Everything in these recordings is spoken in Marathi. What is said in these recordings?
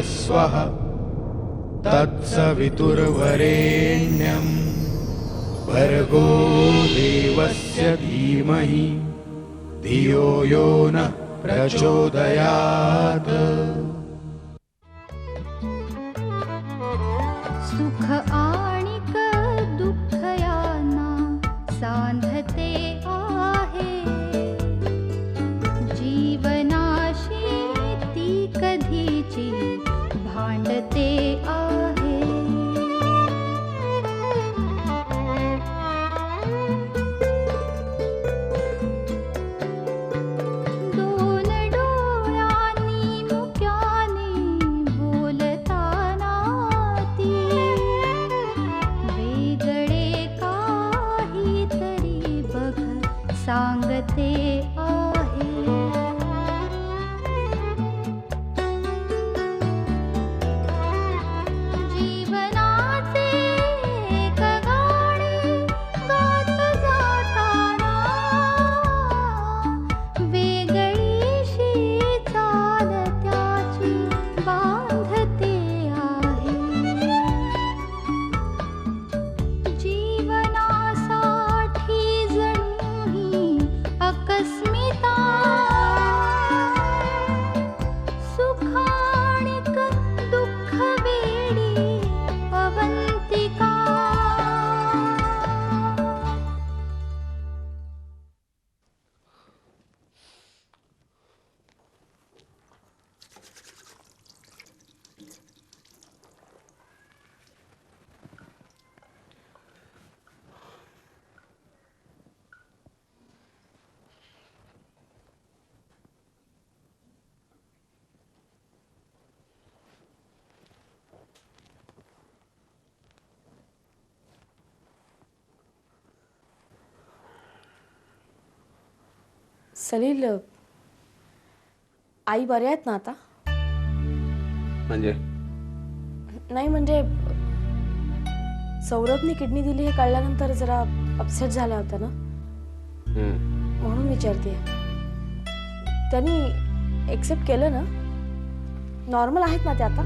स्वः तत्सवितुर्वरेण्यं भर्गो देवस्य धीमहि धियो यो नः प्रचोदयात्। सुख आणिक दुःख यांना सांधते आहे, जीवनाशी ती कधीची भांडते आहे। दोन डोळ्यांनी मुक्याने बोलताना ती वेगळे काहीतरी बघ सांगते आहे। जीवनाचे एक गाणे गात जाताना वेगळीशी चाल त्याची बांधते आहे। जीवनासाठी जणू ही अकस्मिता, सुखाणिक दुःख वेडी अवंतिका। सलील, आई बऱ्या आहेत ना आता? म्हणजे नाही म्हणजे सौरभने किडनी दिली हे कळल्यानंतर जरा अपसेट झाल्या होत्या ना, म्हणून विचारते। त्यांनी एक्सेप्ट केलं ना? नॉर्मल आहेत ना ते आता?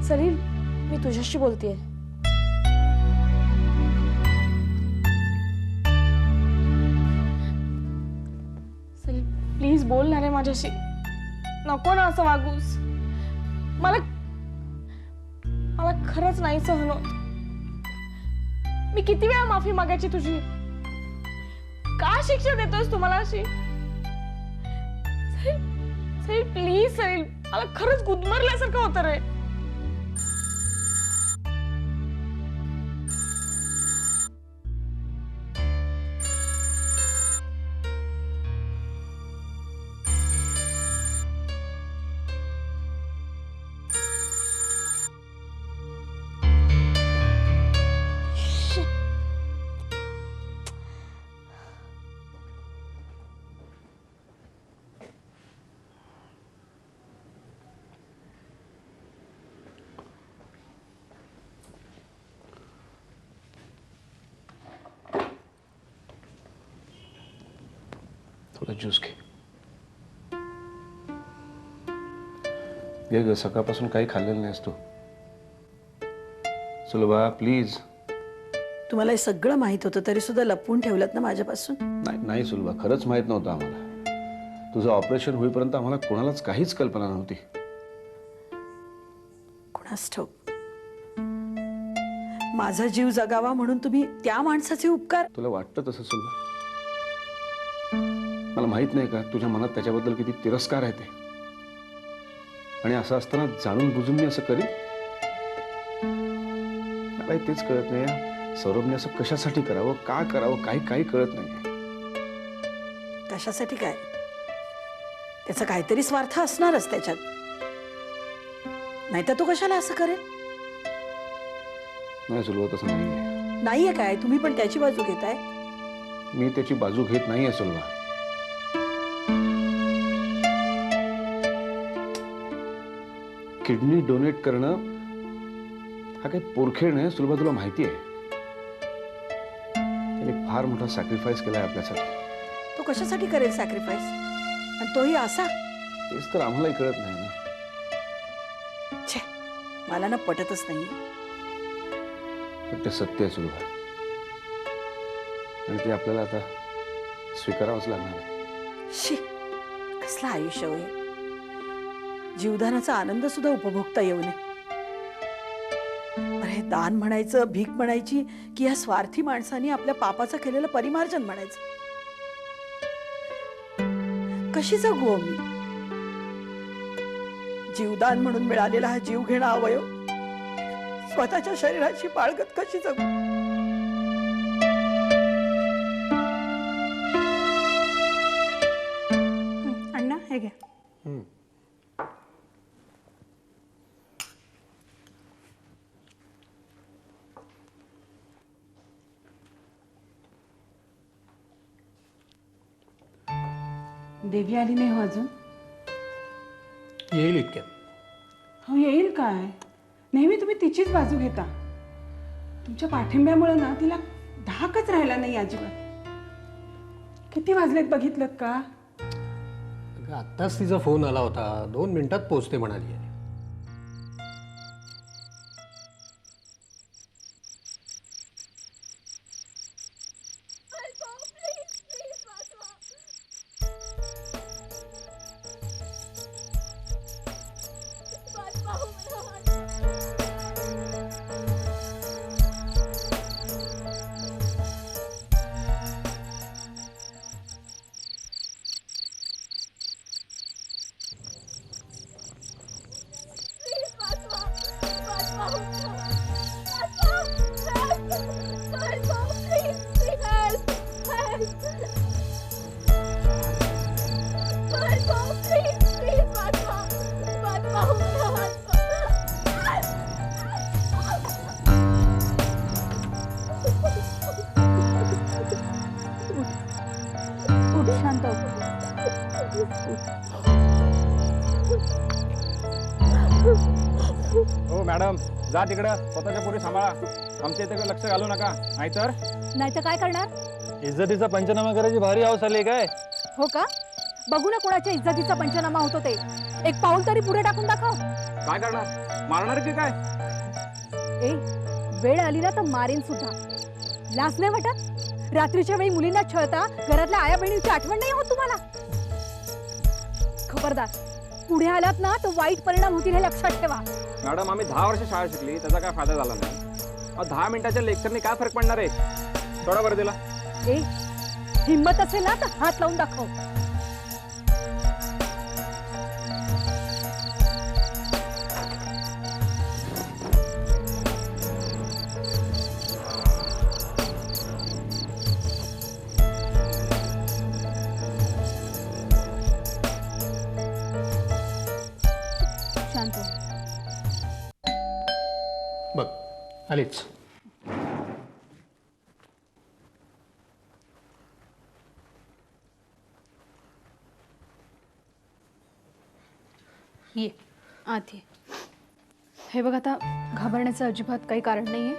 सलील, मी तुझ्याशी बोलतेय। सलील, प्लीज बोल ना रे माझ्याशी। नको ना असं वागूस। मला खरंच नाही सहन होत। मी किती वेळा माफी मागायची तुझी? का शिक्षा देतोयस तू मला अशी? सलील, सलील प्लीज सलील, मला खरंच गुदमरल्यासारखं होतं रे। थोडा ज्यूस घे ग, सकाळपासून काही खाल्लेलं नाहीस तू। सुलभा प्लीज। तुम्हाला हे सगळं माहित होतं तरी सुद्धा लपवून ठेवलं ना माझ्यापासून? नाही सुलभा, खरंच माहित नव्हतं आम्हाला। तुझं ऑपरेशन होईपर्यंत आम्हाला कोणालाच काहीच कल्पना नव्हती। कोणास ठाऊक, माझा जीव जगावा म्हणून तुम्ही त्या माणसाचे उपकार। तुला वाटतं तसं सुलभा? मला माहित नाही का तुझ्या मनात त्याच्याबद्दल किती तिरस्कार आहे ते, आणि असं असताना जाणून बुजून मी असं करीन? मला तेच कळत नाही, सौरभने असं कशासाठी करावं, का करावं, काही कळत नाही। कशासाठी काय? त्याचा काहीतरी स्वार्थ असणारच त्याच्यात, नाहीतर तो कशाला असं करेल? नाही सुलभा, तसं नाहीये। नाहीये काय? तुम्ही पण त्याची बाजू घेताय? मी त्याची बाजू घेत नाहीये सुलभा। किडनी डोनेट करणं हा काही पोरखेळ नाही सुलभा, तुला माहिती आहे। त्याने फार मोठा सॅक्रिफाईस केलाय आपल्यासाठी। तो कशासाठी करेल सॅक्रिफाईस? आणि तोही असा तेच तर आम्हालाही कळत नाही ना. छे, मला ना पटतच नाही. पण ते सत्य आहे सुरुवात, आणि ते आपल्याला आता स्वीकारावंच लागणार आहे. शी, कसलं आयुष्य होय. जीवदानाचा आनंद सुद्धा उपभोगता येऊ नये. अरे, दान म्हणायचं, भीक म्हणायची, की या स्वार्थी माणसाने आपल्या पापाचं केलेलं परिमार्जन म्हणायचं. कशी जगू मी? जीवदान म्हणून मिळालेला हा जीव घेणा अवयव स्वतःच्या शरीराची बाळगत कशी जगू? अण्णा हे घ्या. देवी आली नाही हो अजून? येईल इतक्यात. हो येईल काय, नेहमी तुम्ही तिचीच बाजू घेता. तुमच्या पाठिंब्यामुळे ना तिला धाकच राहिला नाही अजिबात. किती वाजलेत बघितलं का? अगं, आत्ताच तिचा फोन आला होता, 2 मिनिटात पोचते म्हणाली आहे. उठ शांत हो. हो मॅडम, जा तिकडं, स्वतःच्या पोरी सांभाळा. आमच्या इथे लक्ष घालू नका, नाहीतर नाहीतर काय करणार? इज्जतीचा पंचनामा करायची भारी हौस आली काय? हो का? बघू ना कोणाच्या इज्जतीचा पंचनामा होतो ते. एक पाऊल तरी पुढे टाकून दाखव. काय करणार? मारणार की काय? ए, वेळ आली ना तर मारेन सुद्धा. लाज नाही वाटत? रात्रीच्या वेळी मुलींना छळता घरातल्या आया बहिणीची आठवण नाही होत तुम्हाला? खबरदार, पुढे आलात ना तर वाईट परिणाम होतील हे लक्षात ठेवा. मॅडम, आम्ही 10 वर्ष शाळा शिकली, त्याचा काय फायदा झाला नाही. 10 मिनिटाच्या लेक्चरने काय फरक पडणार आहे? थोडा बरं दिला. ए, हिम्मत असेल ना तर हात लावून दाखव. शांत हो. बघ, आलीच. ये आत ये. हे बघ, आता घाबरण्याचं अजिबात काही कारण नाहीये.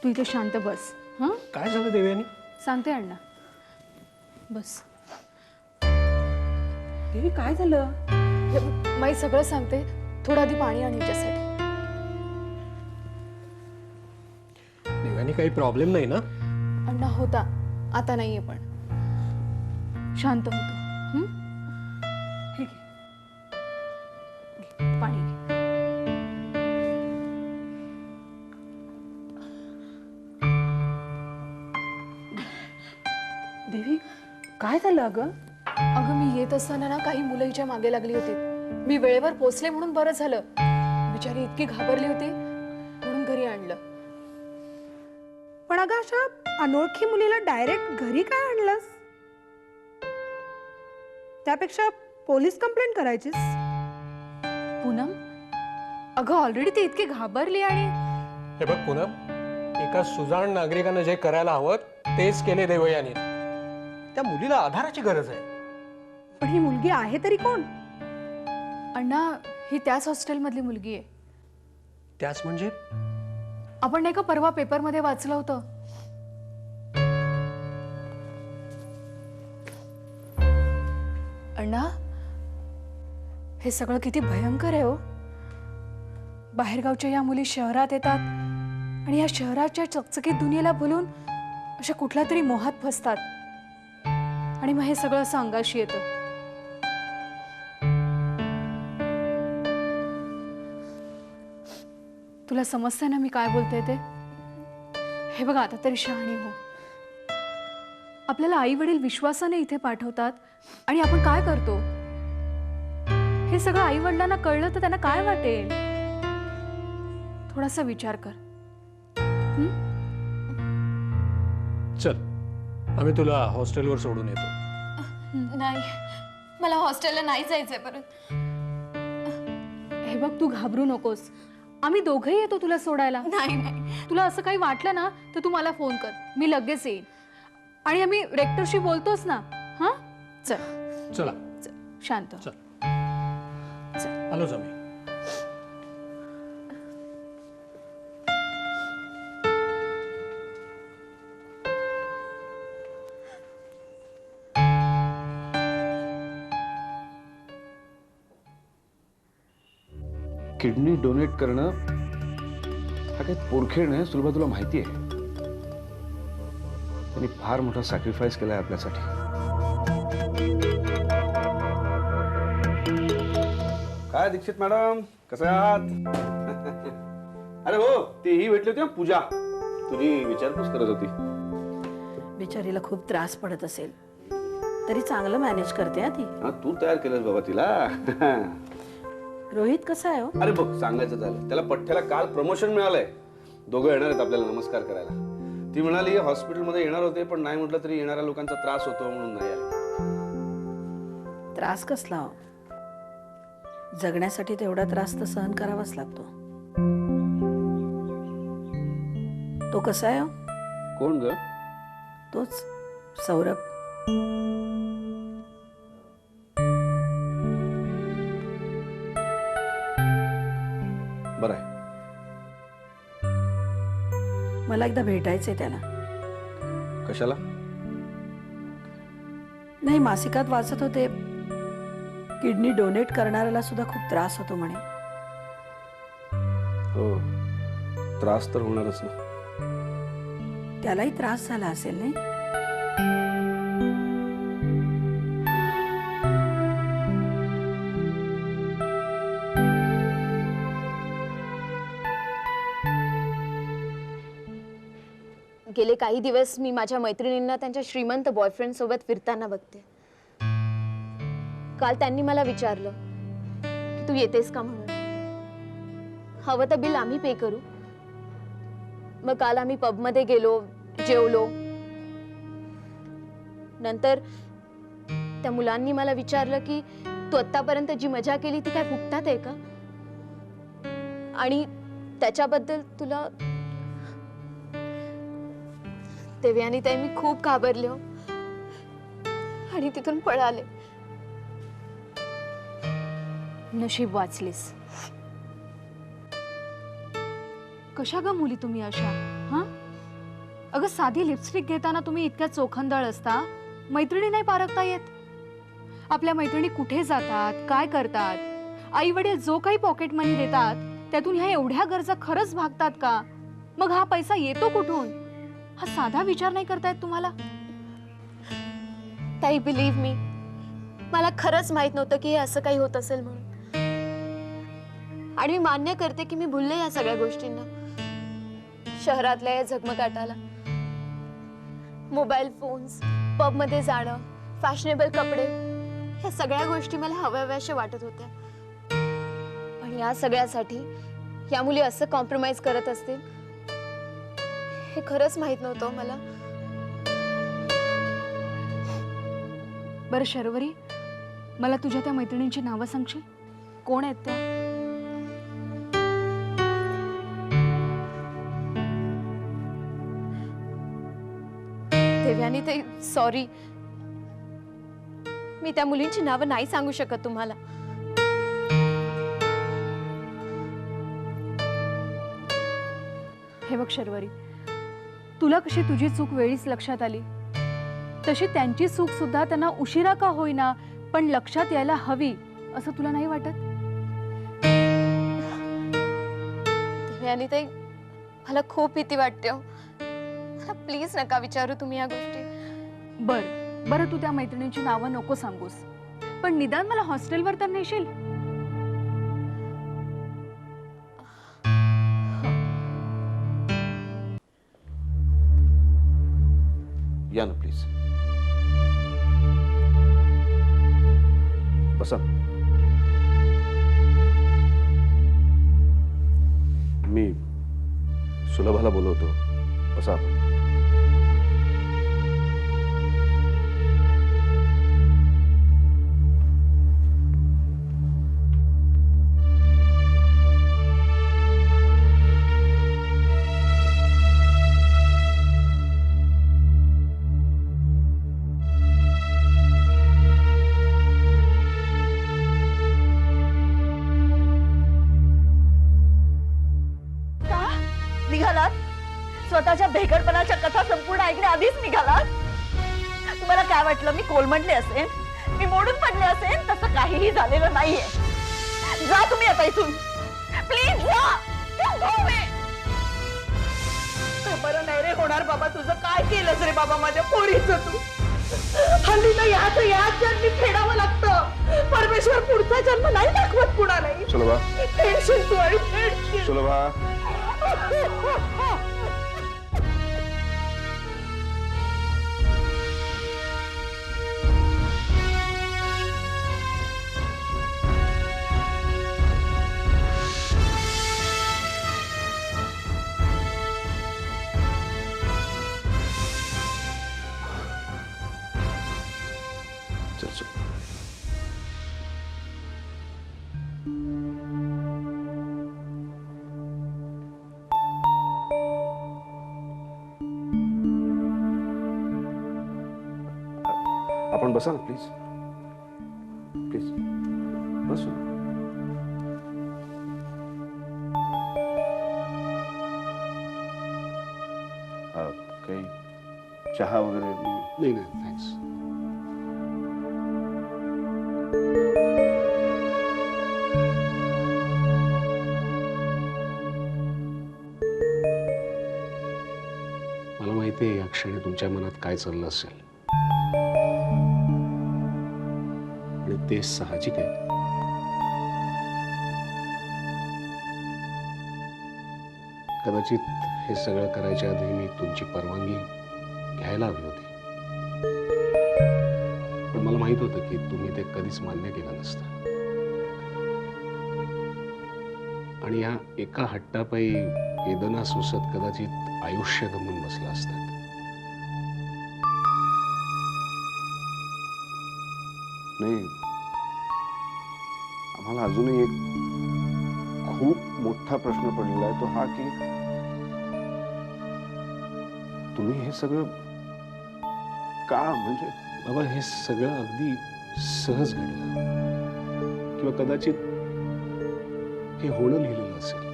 तू इथे शांत बस. हां, काय झालं देवयानी? सांगते अण्णा. बस. देवी काय झालं? मी सगळं सांगते. थोडं आधी पाणी आण हिच्यासाठी. देवयानी काही प्रॉब्लेम नाही ना? अण्णा होता, आता नाहीये. पण शांत होतो. हे घे. घे, पाणी घे. देवी काय झालं अगं? अगं, मी येत असताना ना काही मुलं हिच्या मागे लागली होती. मी वेळेवर पोचले म्हणून बरं झालं. बिचारी इतकी घाबरली होती म्हणून घरी आणलं. पण अगं, अशा अनोळखी मुलीला डायरेक्ट घरी काय आणलंस? त्यापेक्षा पोलीस कंप्लेंट करायचीस. पूनम, अगं ऑलरेडी ती इतकी घाबरली. आणि हे बघ पूनम, एका सुजाण नागरिकानं जे करायला हवं तेच केले देवयानी. त्या मुलीला आधाराची गरज आहे. पण ही मुलगी आहे तरी कोण? अण्णा, ही त्याच हॉस्टेलमधली मुलगी आहे. त्याच म्हणजे? आपण नाही का परवा पेपरमध्ये वाचलं होतं? अण्णा, हे सगळं किती भयंकर आहे हो. बाहेरगावच्या या मुली शहरात येतात आणि या शहराच्या चकचकीत दुनियेला भुलून अशा कुठल्या तरी मोहात फसतात आणि मग हे सगळं असं अंगाशी येतं. तुला समजतंय ना मी काय बोलते ते? हे बघ आता तरी शहाणी हो. आपल्याला आई वडील विश्वासाने इथे पाठवतात आणि आपण काय करतो? हे सगळं आई वडिलांना कळलं तर त्यांना काय वाटेल? थोडासा विचार कर. चल आम्ही तुला हॉस्टेलवर सोडून येतो. नाही, मला हॉस्टेलला नाही जायचंय परत. हे बघ तू घाबरू नकोस, आम्ही दोघंही येतो तुला सोडायला. नाही नाही, तुला असं काही वाटलं ना तर तू मला फोन कर, मी लगेच येईन. आणि आम्ही रेक्टरशी बोलतोच ना. हा चल चला चल, शांत हो. चल आलोच आम्ही. किडनी डोनेट करणं हा काही पोरखेड नाही, सुलभा तुला माहिती आहे. त्यांनी फार मोठा सॅक्रिफाईस केलाय आपल्यासाठी. काय दीक्षित मॅडम, कसं आहात? अरे हो, ती ही भेटली होती ना पूजा, तुझी विचारपूस करत होती. बिचारीला खूप त्रास पडत असेल तरी चांगलं मॅनेज करते हा ती. हा, तू तयार केलंस बाबा तिला. रोहित कसा आहे हो? अरे बघ, सांगायचं झालं त्याला पठ्ठ्याला काल प्रमोशन मिळालंय. दोघं येणार आहेत आपल्याला नमस्कार करायला. ती म्हणाली हॉस्पिटलमध्ये येणार होते पण नाही म्हटलं तरी येणाऱ्या लोकांचा त्रास होतो म्हणून नाही आले. त्रास कसला हो? जगण्यासाठी तेवढा त्रास तर सहन करावाच लागतो. तो कसा आहे हो? कोण ग? तोच सौरभ. बरं आहे. मला एकदा भेटायचंय त्याला. कशाला? नाही, मासिकात वाचत होते किडनी डोनेट करणाऱ्याला सुद्धा खूप त्रास होतो म्हणे. हो, त्रास तर होणारच ना. त्यालाही त्रास झाला असेल नाही? गेले काही दिवस मी माझ्या मैत्रिणींना त्यांच्या श्रीमंत बॉयफ्रेंड सोबत फिरताना बघते. काल त्यांनी मला विचारलं की तू येतेस का म्हणून. हवं तर बिल आम्ही पे करू. मग काल आम्ही पबमध्ये गेलो, जेवलो. नंतर त्या मुलांनी मला विचारलं की तू आतापर्यंत जी मजा केली ती काय फुकटात आहे का, आणि त्याच्याबद्दल तुला. देवयानी ताई, मी खूप घाबरले हो आणि तिथून पळाले. नशीब वाचलीस. कशा ग मुली तुम्ही अशा? हा, अगं साधी लिपस्टिक घेताना तुम्ही इतक्या चोखंदळ असता, मैत्रिणी नाही पारखता येत? आपल्या मैत्रिणी कुठे जातात, काय करतात, आई वडील जो काही पॉकेट मनी देतात त्यातून ह्या एवढ्या गरजा खरंच भागतात का? मग हा पैसा येतो कुठून? हा साधा विचार नाही करतायत तुम्हाला? ताई, बिलीव्ह मी, मला खरंच माहित नव्हतं की हे असं काही होत असेल म्हणून. आणि मी मान्य करते की मी भुलले या सगळ्या गोष्टींना, शहरातल्या या झगमगाटाला. मोबाईल फोन्स, पब मध्ये जाणं, फॅशनेबल कपडे, ह्या सगळ्या गोष्टी मला हव्याशा वाटत होत्या. पण या सगळ्यासाठी या मुली असं कॉम्प्रोमाइज करत असतील हे खरंच माहित नव्हतं मला. बरं शर्वरी, मला तुझ्या त्या मैत्रिणींची नावं सांगशील? कोण आहेत त्या? देवयानी ताई, सॉरी, मी त्या मुलींची नावं नाही सांगू शकत तुम्हाला. हे बघ शर्वरी, तुला कशी तुझी चूक वेळीच लक्षात आली, तशी त्यांची चूक सुद्धा त्यांना उशिरा का होईना पण लक्षात यायला हवी असं तुला नाही वाटत? दिव्यानी ताई, मला खूप भीती वाटते हो. प्लीज नका विचारू तुम्ही या गोष्टी. बरं तू त्या मैत्रिणींची नावं नको सांगूस, पण निदान मला हॉस्टेलवर तर नेशील? या ना प्लीज, बसा. मी सुलभाला बोलवतो, बसा आपण. निघालात? स्वतःच्या भेकडपणाच्या कथा संपूर्ण ऐकण्याआधीच निघालात? तुम्हाला काय वाटलं मी कोलमडले असेल, मी मोडून पडले असेल? तसं काहीही झालेलं नाहीये. जा तुम्ही आता इथून, प्लीज जा. बरं नाही रे होणार बाबा, तुझं काय केलंस रे बाबा माझ्या पोरीचं तू? हल्ली तर याच जन्मी फेडावं लागतं. परमेश्वर पुढचा जन्म नाही दाखवत कुणालाही. सुलभा, टेन्शन तू आणि टेन्शन. सुलभा, चल चल. आपण बसा ना प्लीज, प्लीज बसू. काही चहा वगैरे? नाही नाही थँक्स. मला माहिती आहे या क्षणी तुमच्या मनात काय चाललं असेल, आणि ते साहजिक आहे. कदाचित हे सगळं करायच्या आधी मी तुमची परवानगी घ्यायला हवी होती, पण मला माहित होतं की तुम्ही ते कधीच मान्य केलं नसतं, आणि या एका हट्टापायी वेदना सोसत कदाचित आयुष्य गमून बसलं असतं. नाही, आम्हाला अजूनही एक खूप मोठा प्रश्न पडलेला आहे, तो हा की तुम्ही हे सगळं का, म्हणजे बाबा हे सगळं अगदी सहज घडलं, किंवा कदाचित हे होणं लिहिलेलं असेल,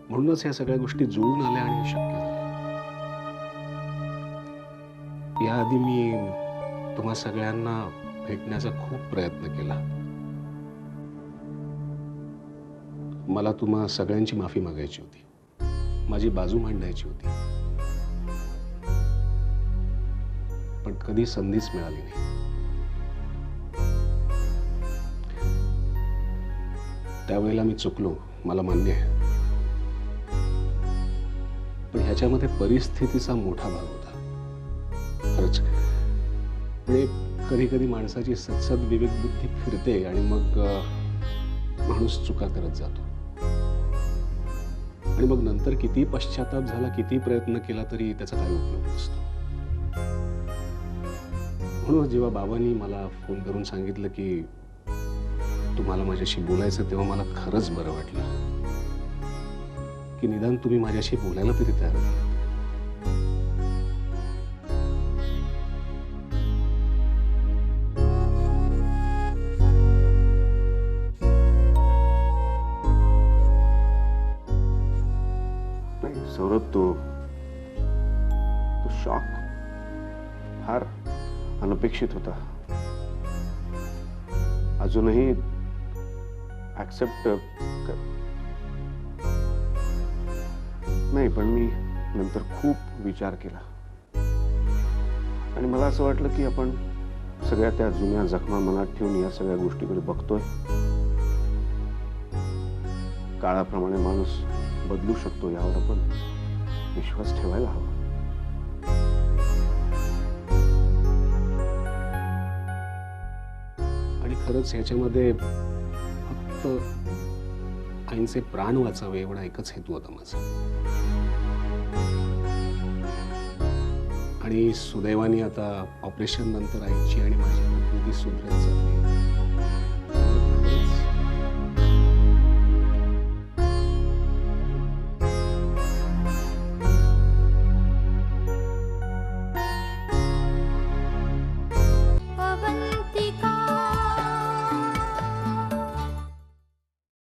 म्हणूनच या सगळ्या गोष्टी जुळून आल्या आणि शक्य झाल्या. याआधी मी तुम्हा सगळ्यांना भेटण्याचा खूप प्रयत्न केला. मला तुम्हा सगळ्यांची माफी मागायची होती, माझी बाजू मांडायची होती, पण कधी संधीच मिळाली नाही. त्यावेळेला मी चुकलो, मला मान्य आहे, पण ह्याच्यामध्ये परिस्थितीचा मोठा भाग होता. खरंच म्हणजे कधी कधी माणसाची सत्सद विवेक बुद्धी फिरते आणि मग माणूस चुका करत जातो, आणि मग नंतर किती पश्चाताप झाला, किती प्रयत्न केला तरी त्याचा काही उपयोग नसतो. म्हणून जेव्हा बाबांनी मला फोन करून सांगितलं की तुम्हाला माझ्याशी बोलायचं, तेव्हा मला खरंच बरं वाटलं की निदान तुम्ही माझ्याशी बोलायला तरी तयार झालात. सौरभ, तो शॉक फार अनपेक्षित होता. अजूनही ऍक्सेप्ट नाही, पण मी नंतर खूप विचार केला आणि मला असं वाटलं की आपण सगळ्या त्या जुन्या जखमा मनात ठेवून या सगळ्या गोष्टीकडे बघतोय. काळाप्रमाणे माणूस बदलू शकतो यावर आपण विश्वास ठेवायला हवा. आणि खरंच ह्याच्यामध्ये फक्त आईंचे प्राण वाचावे एवढा एकच हेतू होता माझा. आणि सुदैवाने आता ऑपरेशन नंतर आईची आणि माझी प्रकृती सुधरत चालली.